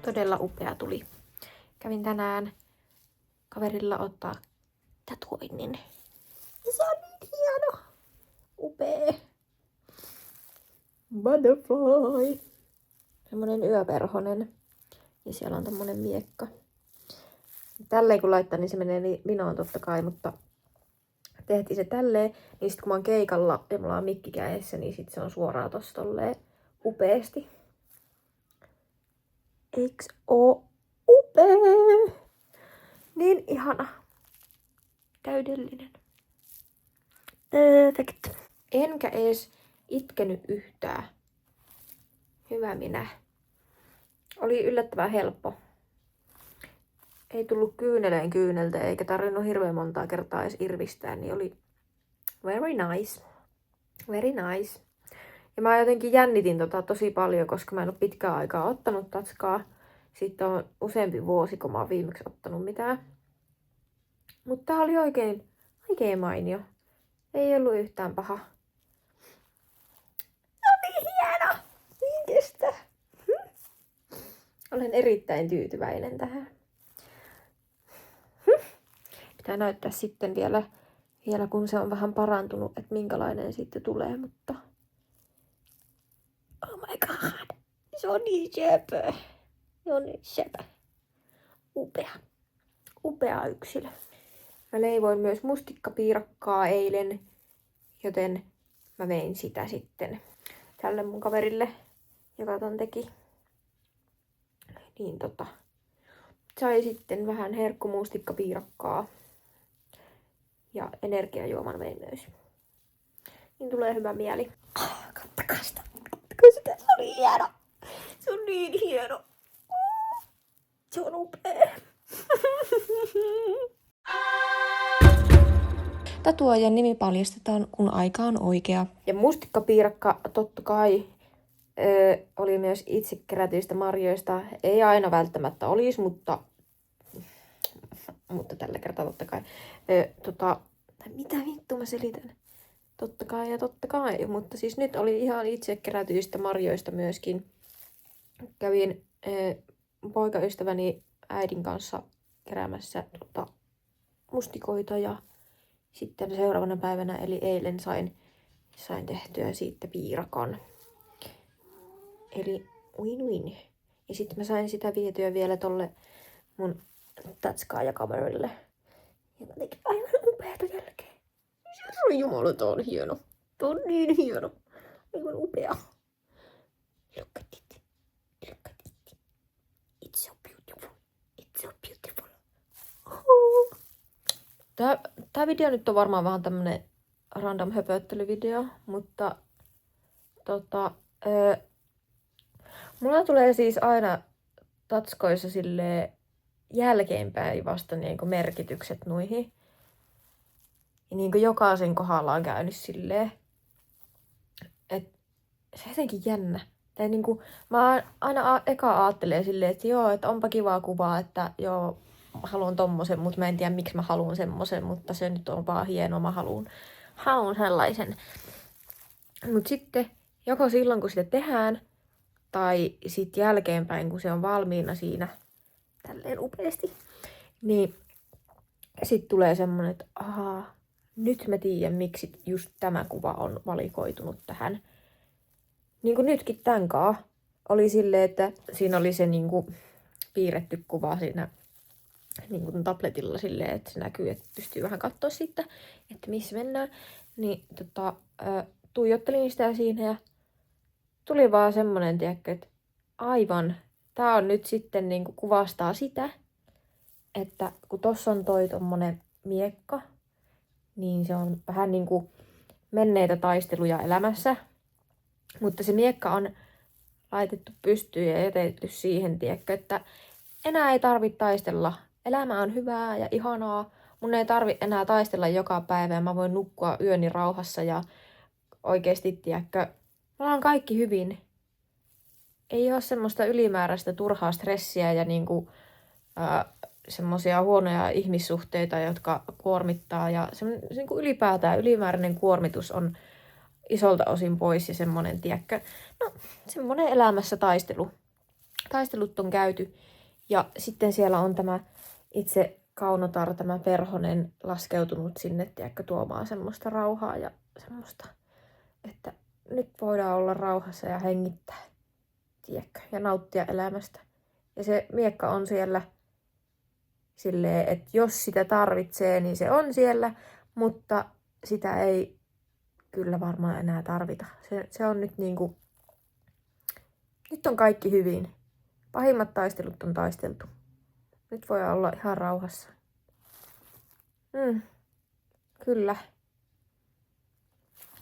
Todella upea tuli. Kävin tänään kaverilla ottaa tatuoinnin. Ja se on niin hieno. Upea. Butterfly. Semmonen yöperhonen. Ja siellä on tommonen miekka. Tälleen kun laittaa, niin se menee vinoon totta kai, mutta tehtiin se tälleen. Niin sit kun mä oon keikalla ja mulla on mikki kädessä, niin sit se on suoraan tossa tolleen upeesti. Eiks oo upea? Niin ihana. Täydellinen. Perfect. Enkä ees itkenyt yhtään. Hyvä minä. Oli yllättävän helppo. Ei tullut kyyneleen kyyneltä eikä tarvinnut hirveän montaa kertaa edes irvistää, niin oli very nice. Very nice. Ja mä jotenkin jännitin tosi paljon, koska mä en ole pitkään aikaa ottanut tatskaa. Sitten on useampi vuosi, kun mä oon viimeksi ottanut mitään. Mutta tää oli oikein mainio. Ei ollut yhtään paha. No niin hieno! Niin kestä. Olen erittäin tyytyväinen tähän. Pitää näyttää sitten vielä kun se on vähän parantunut, että minkälainen sitten tulee, mutta oh my god, se on niin söpö. Se on niin söpö. Upea yksilö. Mä leivoin myös mustikkapiirakkaa eilen, joten mä vein sitä sitten tälle mun kaverille, joka ton teki. Niin sai sitten vähän herkkumustikkapiirakkaa. Ja energiajuoman vein myös. Niin tulee hyvä mieli. Kattakaa sitä. Kattakaa sitä. Se on niin hieno. Se on niin hieno. Se on upea. Tatuojan nimi paljastetaan, kun aika on oikea. Ja mustikkapiirakka totta kai oli myös itse kerätyistä marjoista. Ei aina välttämättä olisi, mutta tällä kertaa totta kai. Mitä vittua mä selitän? Totta kai. Mutta siis nyt oli ihan itse kerätyistä marjoista myöskin. Kävin poikaystäväni äidin kanssa keräämässä mustikoita ja sitten seuraavana päivänä eli eilen sain tehtyä siitä piirakan. Eli win-win. Ja sitten mä sain sitä vietyä vielä tolle mun tatskaajakaverille. Ja mä tekin aivan upeata jälkeen. Herran jumala, tää on hieno. Tää on niin hieno. Aivan upea. Look at it. Look at it. It's so beautiful. It's so beautiful. Oh. Tää video nyt on varmaan vähän tämmönen random höpöttelyvideo, mutta mulla tulee siis aina tatskoissa silleen jälkeenpäin vasta niinku merkitykset noihin. Ja niinku jokaisen kohdalla on käynyt silleen, että se on jotenkin jännä. Tai niinku, mä aina eka ajattelen silleen, että joo, että onpa kivaa kuvaa, että joo, mä haluan tommosen, mutta mä en tiedä miksi mä haluan semmosen, mutta se nyt on vaan hieno, mä haluan sellaisen. Mut sitten joko silloin kun sitä tehdään, tai sitten jälkeenpäin kun se on valmiina siinä, tälleen upeasti, niin sitten tulee semmonen, että ahaa, nyt mä tiedän, miksi just tämä kuva on valikoitunut tähän. Niin kuin nytkin tän kaa oli silleen, että siinä oli se niinku piirretty kuva siinä niinku tabletilla silleen, että se näkyy, että pystyy vähän katsoa siitä, että missä mennään. Niin tuijottelin sitä siinä ja tuli vaan semmonen, tiedätkö, että aivan, tää on nyt sitten niinku kuvastaa sitä, että kun tossa on toi tommonen miekka, niin se on vähän niinku menneitä taisteluja elämässä. Mutta se miekka on laitettu pystyyn ja jätetty siihen, tiedätkö, että enää ei tarvitse taistella. Elämä on hyvää ja ihanaa. Mun ei tarvi enää taistella joka päivä ja mä voin nukkua yöni rauhassa ja oikeesti, tiedätkö, mulla on kaikki hyvin. Ei ole semmoista ylimääräistä turhaa stressiä ja niinku, semmoisia huonoja ihmissuhteita, jotka kuormittaa. Ja se niinku ylipäätään ylimääräinen kuormitus on isolta osin pois ja semmonen, tiedätkö, no semmonen elämässä taistelu. taistelut on käyty. Ja sitten siellä on tämä itse Kaunotar, tämä Perhonen, laskeutunut sinne, tiedätkö, tuomaan semmoista rauhaa ja semmoista, että nyt voidaan olla rauhassa ja hengittää, tiedätkö, ja nauttia elämästä. Ja se miekka on siellä silleen, että jos sitä tarvitsee, niin se on siellä, mutta sitä ei kyllä varmaan enää tarvita. Se on nyt niinku, nyt on kaikki hyvin. Pahimmat taistelut on taisteltu. Nyt voi olla ihan rauhassa. Kyllä.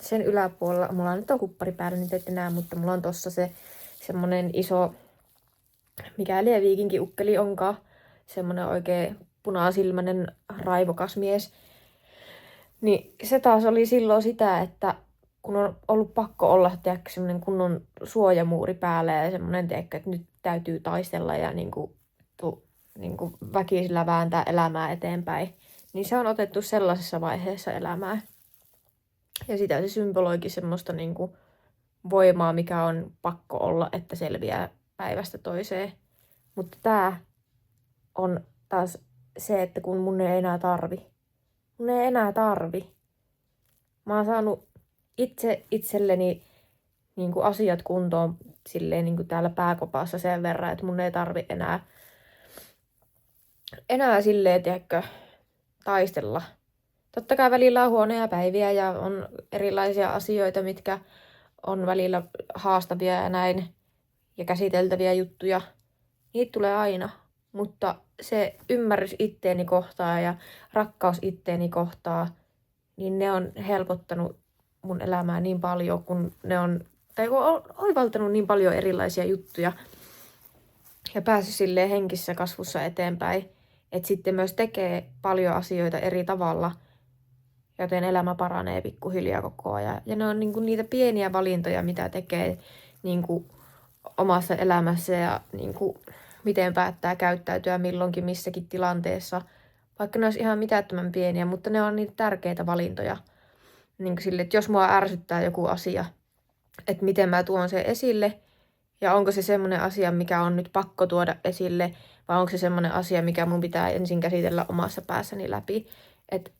Sen yläpuolella, mulla nyt on huppari päällä, niin te ette näe, mutta mulla on tossa se semmonen iso, mikä lie viikinkin ukkeli onkaan, semmonen oikein punasilmäinen raivokas mies. Niin se taas oli silloin sitä, että kun on ollut pakko olla, tiedätkö, semmonen kunnon suojamuuri päällä ja semmonen, tiedätkö, että nyt täytyy taistella ja niinku väkisellä vääntää elämää eteenpäin, niin se on otettu sellaisessa vaiheessa elämää. Ja sitä se symboloikin semmoista niinku voimaa, mikä on pakko olla, että selviää päivästä toiseen. Mutta tää on taas se, että kun mun ei enää tarvi. Mun ei enää tarvi. Mä oon saanut itselleni niinku asiat kuntoon silleen niinku täällä pääkopassa sen verran, että mun ei tarvi enää silleen, tiedätkö, taistella. Totta kai välillä on huonoja päiviä ja on erilaisia asioita, mitkä on välillä haastavia ja näin, ja käsiteltäviä juttuja. Niitä tulee aina, mutta se ymmärrys itteeni kohtaan ja rakkaus itteeni kohtaan, niin ne on helpottanut mun elämää niin paljon, kun ne on, tai kun on oivaltanut niin paljon erilaisia juttuja ja päässyt silleen henkissä kasvussa eteenpäin, että sitten myös tekee paljon asioita eri tavalla, joten elämä paranee pikkuhiljaa koko ajan. Ja ne on niinku niitä pieniä valintoja, mitä tekee niinku omassa elämässä ja niinku miten päättää käyttäytyä milloinkin missäkin tilanteessa. Vaikka ne olisi ihan mitättömän pieniä, mutta ne on niitä tärkeitä valintoja. Niin sille, että jos mua ärsyttää joku asia, että miten mä tuon sen esille, ja onko se semmoinen asia, mikä on nyt pakko tuoda esille, vai onko se semmoinen asia, mikä mun pitää ensin käsitellä omassa päässäni läpi. Et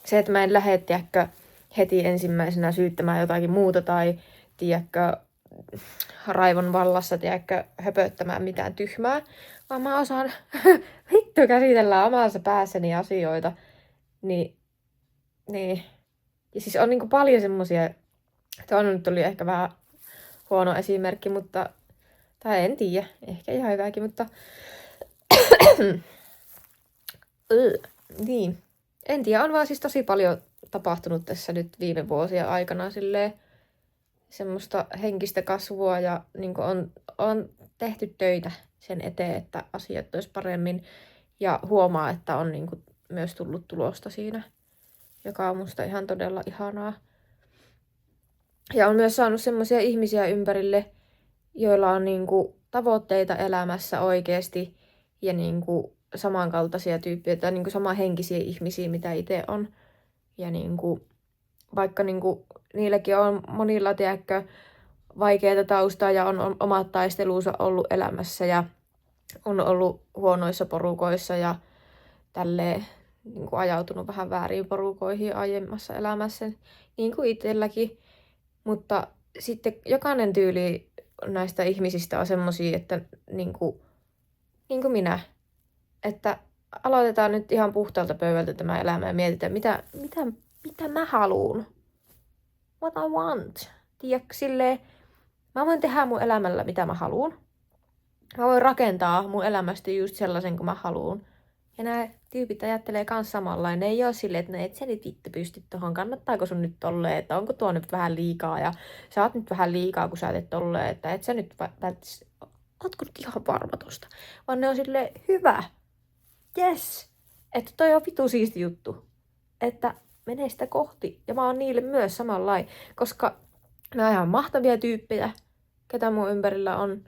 se, että mä en lähde, tiedätkö, heti ensimmäisenä syyttämään jotakin muuta, tai tiedätkö, raivon vallassa, tiedätkö, höpöttämään mitään tyhmää, vaan mä osaan vittu käsitellä omassa päässäni asioita. Niin. Ja siis on niinku paljon semmosia, tuo nyt oli ehkä vähän huono esimerkki, mutta, tai en tiedä, ehkä ihan hyväkin, mutta niin. En tiedä, on vaan siis tosi paljon tapahtunut tässä nyt viime vuosien aikana silleen semmoista henkistä kasvua ja niin on tehty töitä sen eteen, että asiat olisi paremmin ja huomaa, että on niin kuin myös tullut tulosta siinä, joka on musta ihan todella ihanaa. Ja on myös saanut semmoisia ihmisiä ympärille, joilla on niin kuin tavoitteita elämässä oikeasti ja niin kuin samankaltaisia tyyppejä tai niin kuin samanhenkisiä ihmisiä, mitä itse on. Ja niin kuin, vaikka niin kuin, niilläkin on monilla, tiedätkö, vaikeita taustaa ja on omat taistelunsa ollut elämässä ja on ollut huonoissa porukoissa ja tälleen niin kuin ajautunut vähän vääriin porukoihin aiemmassa elämässä, niin kuin itselläkin. Mutta sitten jokainen tyyli näistä ihmisistä on semmosia, että niin kuin minä, että aloitetaan nyt ihan puhtaalta pöydältä tämä elämä ja mietitään, mitä mä haluun. What I want. Tiedätkö, silleen, mä voin tehdä mun elämällä, mitä mä haluun. Mä voin rakentaa mun elämästä just sellaisen, kuin mä haluun. Ja nämä tyypit ajattelee kans samalla. Ne ei ole silleen, että no et sä nyt vittu pysty tohon. Kannattaako sun nyt tolleen, että onko tuo nyt vähän liikaa. Ja sä oot nyt vähän liikaa, kun sä teet tolleen, että et sä nyt välttämättä. Ootko nyt ihan varma tosta? Vaan ne on silleen, hyvä. Yes. Että toi on vitu siisti juttu. Että menee sitä kohti. Ja mä oon niille myös samanlainen. Koska ne on ihan mahtavia tyyppejä, ketä mun ympärillä on.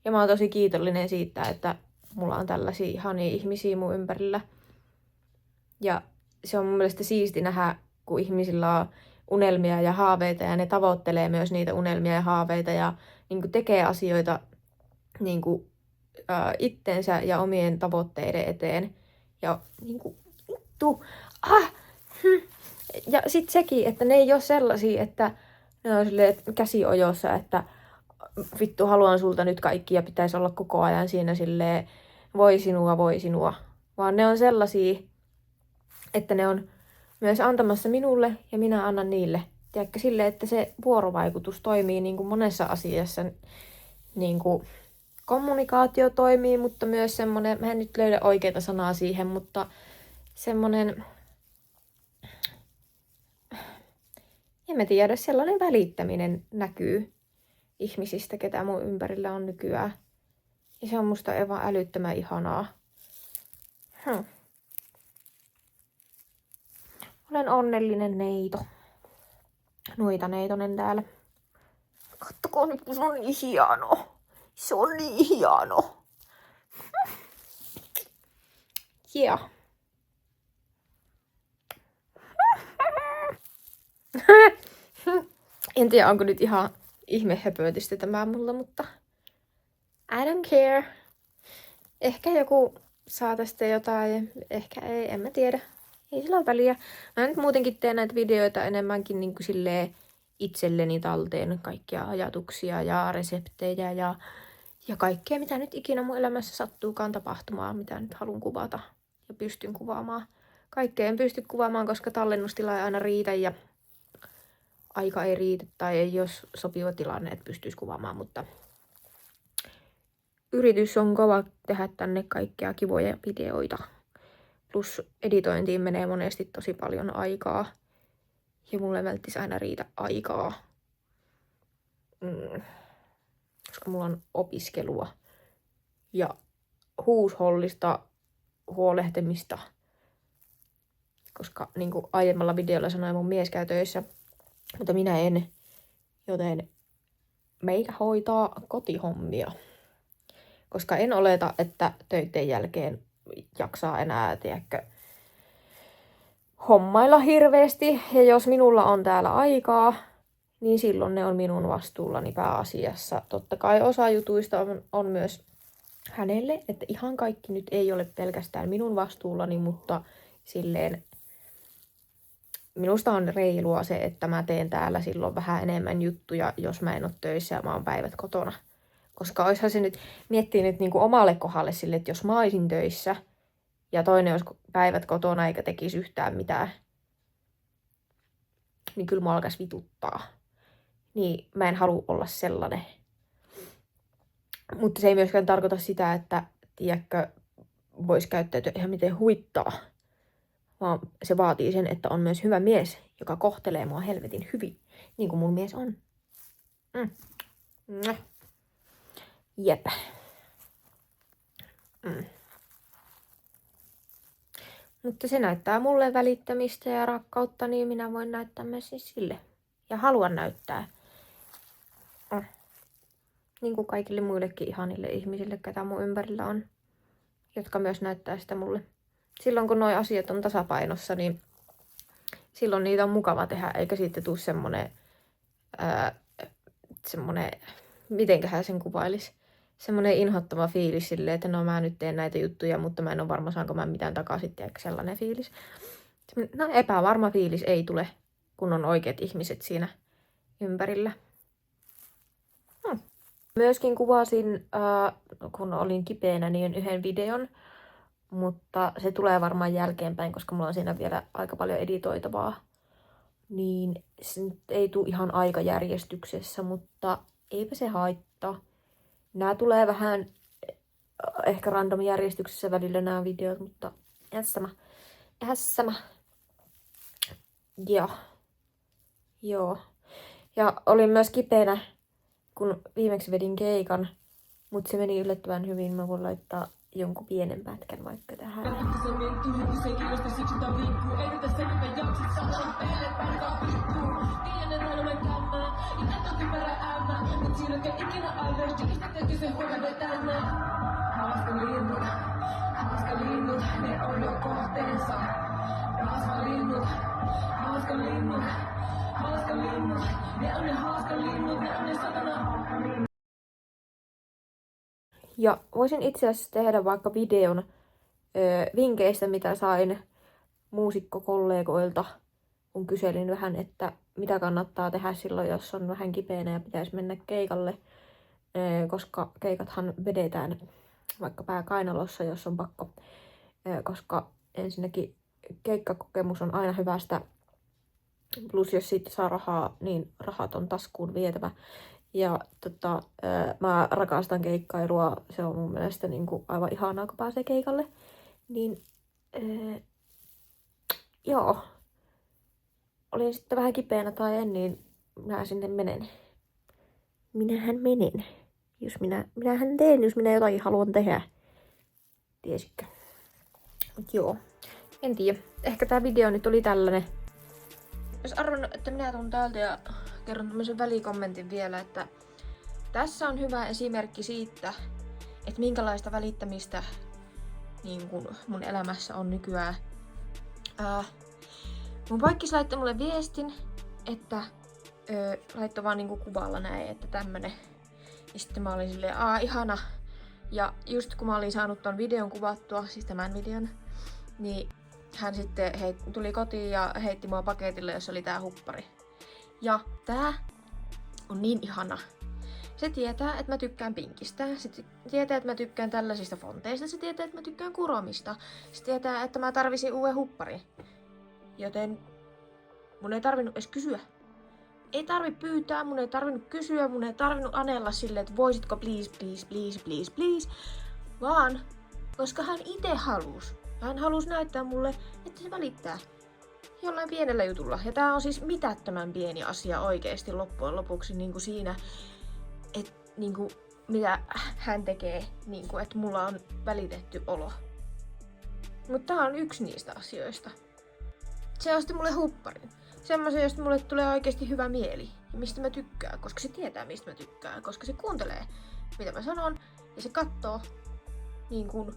Ja mä oon tosi kiitollinen siitä, että mulla on tällaisia ihania ihmisiä mun ympärillä. Ja se on mun mielestä siisti nähdä, kun ihmisillä on unelmia ja haaveita ja ne tavoittelee myös niitä unelmia ja haaveita ja niin kuin tekee asioita niinku, itteensä ja omien tavoitteiden eteen. Ja niinku, vittu, Ja sit sekin, että ne ei ole sellaisia, että ne on silleen käsi ojossa, että vittu haluan sulta nyt kaikki ja pitäisi olla koko ajan siinä silleen voi sinua. Vaan ne on sellaisia, että ne on myös antamassa minulle ja minä annan niille. Tiedätkö, silleen, että se vuorovaikutus toimii niin kuin monessa asiassa. Niin kuin kommunikaatio toimii, mutta myös semmoinen, mä en nyt löydä oikeita sanaa siihen, mutta semmoinen, en mä tiedä, sellainen välittäminen näkyy ihmisistä, ketä mun ympärillä on nykyään. Ja se on musta aivan älyttömän ihanaa. Olen onnellinen neito. Noita neitonen täällä. Kattokaa nyt, kun se on niin hieno. Se on niin hieno. Yeah. En tiedä, onko nyt ihan ihmehöpötistä tämä mulla, mutta I don't care. Ehkä joku saa tästä jotain, ehkä ei, en mä tiedä. Ei sillä ole väliä. Mä nyt muutenkin teen näitä videoita enemmänkin niin kuin silleen itselleni talteen kaikkia ajatuksia ja reseptejä ja kaikkea, mitä nyt ikinä mun elämässä sattuukaan tapahtumaan, mitä nyt haluan kuvata ja pystyn kuvaamaan. Kaikkea en pysty kuvaamaan, koska tallennustila ei aina riitä ja aika ei riitä tai ei ole sopiva tilanne, että pystyisi kuvaamaan, mutta yritys on kova tehdä tänne kaikkea kivoja videoita. Plus editointiin menee monesti tosi paljon aikaa. Ja mulle välttis aina riitä aikaa. Koska mulla on opiskelua. Ja huushollista huolehtimista. Koska niin kuin aiemmalla videolla sanoin, mun mies käy töissä. Mutta minä en. Joten meikä hoitaa kotihommia. Koska en oleta, että töiden jälkeen jaksaa enää, tiedätkö, hommailla hirveästi. Ja jos minulla on täällä aikaa, niin silloin ne on minun vastuullani pääasiassa. Totta kai osa jutuista on myös hänelle, että ihan kaikki nyt ei ole pelkästään minun vastuullani, mutta silleen minusta on reilua se, että mä teen täällä silloin vähän enemmän juttuja, jos mä en ole töissä ja mä oon päivät kotona. Koska oishan se nyt, miettii nyt niin kuin omalle kohdalle sille, että jos mä olisin töissä ja toinen olisi päivät kotona eikä tekisi yhtään mitään, niin kyllä mä alkaisi vituttaa. Niin mä en halua olla sellainen. Mutta se ei myöskään tarkoita sitä, että tiedätkö, voisi käyttäytyä ihan miten huittaa. Vaan se vaatii sen, että on myös hyvä mies, joka kohtelee mua helvetin hyvin. Niin kuin mun mies on. Jep. Mutta se näyttää mulle välittämistä ja rakkautta, niin minä voin näyttää myös sille. Ja haluan näyttää. Niin kuin kaikille muillekin ihanille ihmisille, ketä mun ympärillä on. Jotka myös näyttää sitä mulle. Silloin kun nuo asiat on tasapainossa, niin silloin niitä on mukava tehdä. Eikä siitä tule semmonen, mitenköhän sen kuvailisi. Semmoinen inhottava fiilis silleen, että no mä nyt teen näitä juttuja, mutta mä en ole varma saanko mä mitään takaisin, tiedätkö, sellainen fiilis. No epävarma fiilis ei tule, kun on oikeat ihmiset siinä ympärillä. Myöskin kuvasin, kun olin kipeänä, niin yhden videon, mutta se tulee varmaan jälkeenpäin, koska mulla on siinä vielä aika paljon editoitavaa. Niin se nyt ei tule ihan aikajärjestyksessä, mutta eipä se haittaa. Nämä tulee vähän ehkä random järjestyksessä välillä nämä videot, mutta ihan sama. Joo. Ja olin myös kipeänä, kun viimeksi vedin keikan, mutta se meni yllättävän hyvin. Mä voin laittaa jonkun pienen pätkän vaikka tähän. Ja voisin itse asiassa tehdä vaikka videon vinkkeistä, mitä sain muusikkokollegoilta, kun kyselin vähän, että mitä kannattaa tehdä silloin, jos on vähän kipeänä ja pitäisi mennä keikalle, koska keikathan vedetään vaikka pääkainalossa, jos on pakko, koska ensinnäkin keikkakokemus on aina hyvästä, plus jos siitä saa rahaa, niin rahat on taskuun vietävä. Ja mä rakastan keikkailua, se on mun mielestä niin kuin aivan ihanaa, kun pääsee keikalle. Niin joo, olin sitten vähän kipeänä tai en, niin minä sinne menen. Minähän menen. Minähän teen, jos minä jotakin haluan tehdä. Tiesitkö? Mut joo, en tiedä. Ehkä tää video nyt oli tällainen. Jos arvannut, että minä tuun täältä ja kerron tämmöisen välikommentin vielä, että tässä on hyvä esimerkki siitä, että minkälaista välittämistä niin kun mun elämässä on nykyään. Mun poikkis laittoi mulle viestin, että laittoi vaan niinku kuvalla näin, että tämmönen. Ja sitten mä olin silleen, ihana. Ja just kun mä olin saanut ton videon kuvattua, siis tämän videon, niin hän sitten tuli kotiin ja heitti mua paketille, jossa oli tää huppari. Ja tää on niin ihana. Se tietää, että mä tykkään pinkistä. Se tietää, että mä tykkään tällaisista fonteista. Se tietää, että mä tykkään kuromista. Se tietää, että mä tarvisin uuden hupparin. Joten mun ei tarvinnut edes kysyä. Ei tarvi pyytää, mun ei tarvinnut kysyä, mun ei tarvinnut anella silleen, että voisitko please. Vaan, koska hän itse halusi. Hän halusi näyttää mulle, että se välittää. Jollain pienellä jutulla. Ja tää on siis mitättömän pieni asia oikeesti loppujen lopuksi niin kuin siinä, että niin kuin, mitä hän tekee, niin kuin, että mulla on välitetty olo. Mutta tää on yksi niistä asioista. Se osti mulle hupparin. Semmoisen, josta mulle tulee oikeesti hyvä mieli. Ja mistä mä tykkään, koska se tietää mistä mä tykkään. Koska se kuuntelee, mitä mä sanon. Ja se katsoo, niin kuin,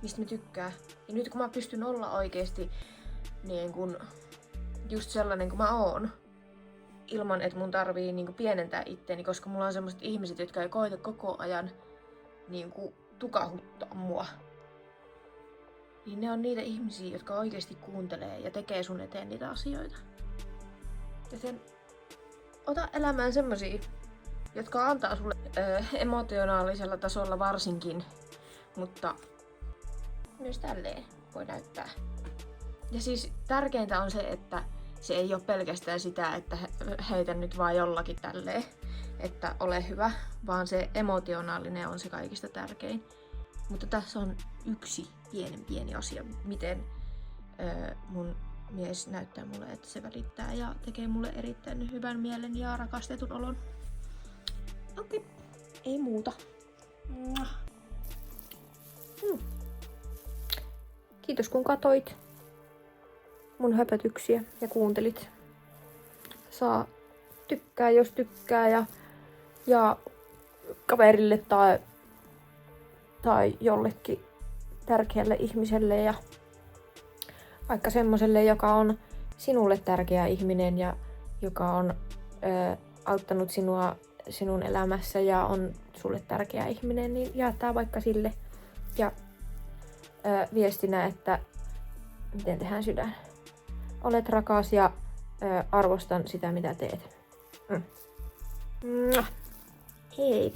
mistä mä tykkään. Ja nyt kun mä pystyn olla oikeesti niin kuin, just sellainen kuin mä oon. Ilman, että mun tarvii niin kuin, pienentää itteeni. Koska mulla on semmoset ihmiset, jotka ei koita koko ajan niin kuin, tukahuttaa mua. Niin ne on niitä ihmisiä, jotka oikeesti kuuntelee ja tekee sun eteen niitä asioita. Joten ota elämään semmosia, jotka antaa sulle emotionaalisella tasolla varsinkin, mutta myös tälleen voi näyttää. Ja siis tärkeintä on se, että se ei ole pelkästään sitä, että heitä nyt vaan jollakin tälleen, että ole hyvä, vaan se emotionaalinen on se kaikista tärkein. Mutta tässä on yksi pieni asia, miten mun mies näyttää mulle, että se välittää ja tekee mulle erittäin hyvän mielen ja rakastetun olon. Okei, ei muuta. Kiitos kun katoit mun höpötyksiä ja kuuntelit. Saa tykkää jos tykkää ja kaverille tai jollekin tärkeälle ihmiselle ja vaikka semmoselle, joka on sinulle tärkeä ihminen ja joka on auttanut sinua sinun elämässä ja on sulle tärkeä ihminen, niin jaetaan vaikka sille ja viestinä, että miten tehdään sydän. Olet rakas ja arvostan sitä, mitä teet. Hei!